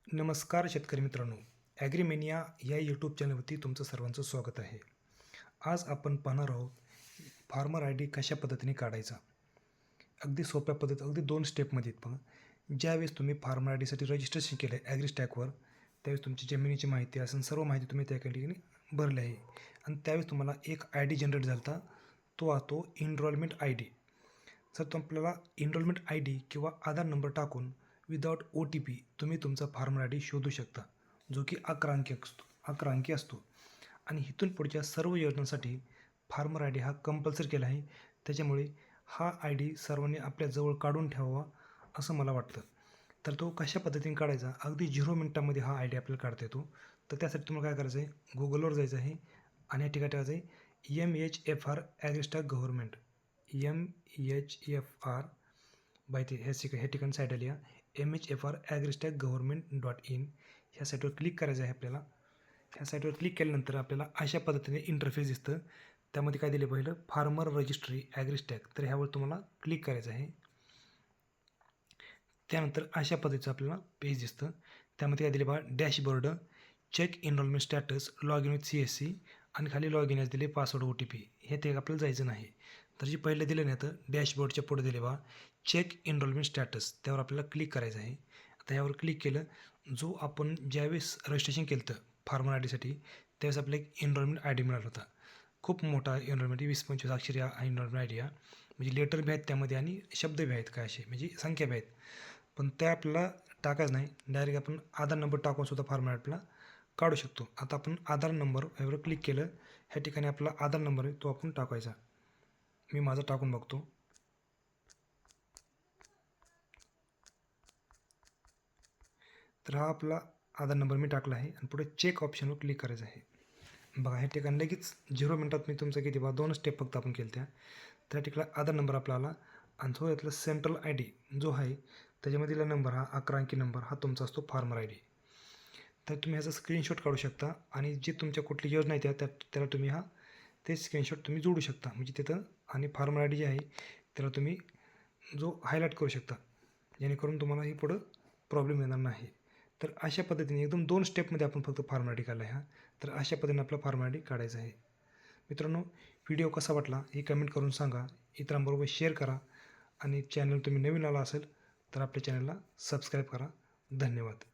नमस्कार शेतकरी मित्रांनो, ॲग्रीमेनिया या यूट्यूब चॅनलवरती तुमचं सर्वांचं स्वागत आहे. आज आपण पाहणार आहोत फार्मर आय डी कशा पद्धतीने काढायचा. अगदी सोप्या पद्धत, अगदी 2 स्टेपमध्ये आहेत पहा. ज्यावेळेस तुम्ही फार्मर आय डीसाठी रजिस्ट्रेशन केलं आहे ॲग्रीस्टॅकवर, त्यावेळेस तुमची जमिनीची माहिती असेल, सर्व माहिती तुम्ही त्या ठिकाणी भरली आहे आणि त्यावेळेस तुम्हाला एक आय डी जनरेट झाला होता. तो एनरोलमेंट आय डी. जर आपल्याला एनरोलमेंट आय डी किंवा आधार नंबर टाकून विदाउट OTP तुम्ही तुमचा फार्मर आय डी शोधू शकता, जो की 11 अंकी असतो. आणि इथून पुढच्या सर्व योजनांसाठी फार्मर आय डी हा कंपल्सरी केला आहे. त्याच्यामुळे हा आय डी सर्वांनी आपल्याजवळ काढून ठेवावा असं मला वाटतं. तर तो कशा पद्धतीने काढायचा, अगदी 0 मिनिटामध्ये हा आय डी आपल्याला काढता येतो. तर त्यासाठी तुम्हाला काय करायचं आहे, गुगलवर जायचं आहे आणि या ठिकाणी टाकायचं आहे MHFR AgriStack government. MHFR bye ते ह्या ठिकाणी साईट आली आहे MHFR ॲग्रीस्टॅक गव्हर्नमेंट.in. ह्या साईटवर क्लिक करायचं आहे आपल्याला. ह्या साईटवर क्लिक केल्यानंतर आपल्याला अशा पद्धतीने इंटरफेस दिसतं. त्यामध्ये काय दिलं पहिलं, फार्मर रजिस्ट्री ॲग्रीस्टॅक. तर ह्यावर तुम्हाला क्लिक करायचं आहे. त्यानंतर अशा पद्धतीचं आपल्याला पेज दिसतं. त्यामध्ये काय दिले बघा, dashboard, check enrolment status, log in with CSC आणि खाली लॉग इन दिले पासवर्ड OTP. हे ते आपल्याला जायचं नाही. तर जे पहिलं दिलं नाही तर डॅशबोर्डच्या पुढे दिले बघा चेक एनरोलमेंट स्टॅटस, त्यावर आपल्याला क्लिक करायचं आहे. आता यावर क्लिक केलं, जो आपण ज्यावेळेस रजिस्ट्रेशन केलं होतं फार्मर आय डीसाठी, त्यावेळेस आपल्याला एक एनरोलमेंट आय डी मिळाला होता. खूप मोठा एनरोलमेंट, 20-25 अक्षरी एनरोलमेंट आय डी आहे. म्हणजे लेटर बी आहेत त्यामध्ये आणि शब्द बी आहेत, काय असे म्हणजे संख्या बी आहेत. पण त्या आपल्याला टाकायचं नाही, डायरेक्ट आपण आधार नंबर टाकून सुद्धा फार्मर आपल्याला काढू शकतो. आता आपण आधार नंबर यावर क्लिक केलं, ह्या ठिकाणी आपला आधार नंबर आहे तो आपण टाकायचा. मी माझा टाकून बघतो. तर हा आपला आधार नंबर मी टाकला आहे आणि पुढे चेक ऑप्शनवर क्लिक करायचं आहे. बघा ह्या ठिकाणी लगेच 0 मिनिटात मी तुमचं किती बघा 2 स्टेप फक्त आपण केल्या. त्या ठिकाणी आधार नंबर आपला आला आणि जो यातला सेंट्रल आय डी जो आहे त्याच्यामधला नंबर, हा 11 अंकी नंबर, हा तुमचा असतो फार्मर आय डी. तर तुम्ही ह्याचा स्क्रीनशॉट काढू शकता आणि जे तुमच्या कुठली योजना आहे त्याला तुम्ही ते स्क्रीनशॉट तुम्ही जोडू शकता. म्हणजे तिथं आणि फार्मर आय डी जे आहे त्याला तुम्ही जो हायलाईट करू शकता, जेणेकरून तुम्हाला ही पुढं प्रॉब्लेम येणार नाही. तर अशा पद्धतीने एकदम 2 स्टेपमध्ये आपण फक्त फार्मर आय डी काढला आहे. तर अशा पद्धतीने आपला फार्मर आय डी काढायचा आहे. मित्रांनो, व्हिडिओ कसा वाटला हे कमेंट करून सांगा, इतरांबरोबर शेअर करा आणि चॅनल तुम्ही नवीन आला असेल तर आपल्या चॅनलला सबस्क्राईब करा. धन्यवाद.